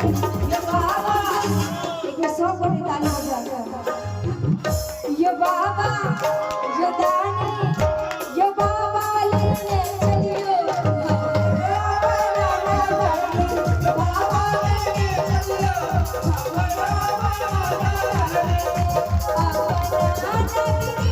ये बाबा एक 100 कोटी ताली बजा ये बाबा ये दानी ये बाबा लेने चलियो बाबा लेने चलियो अपना नगरी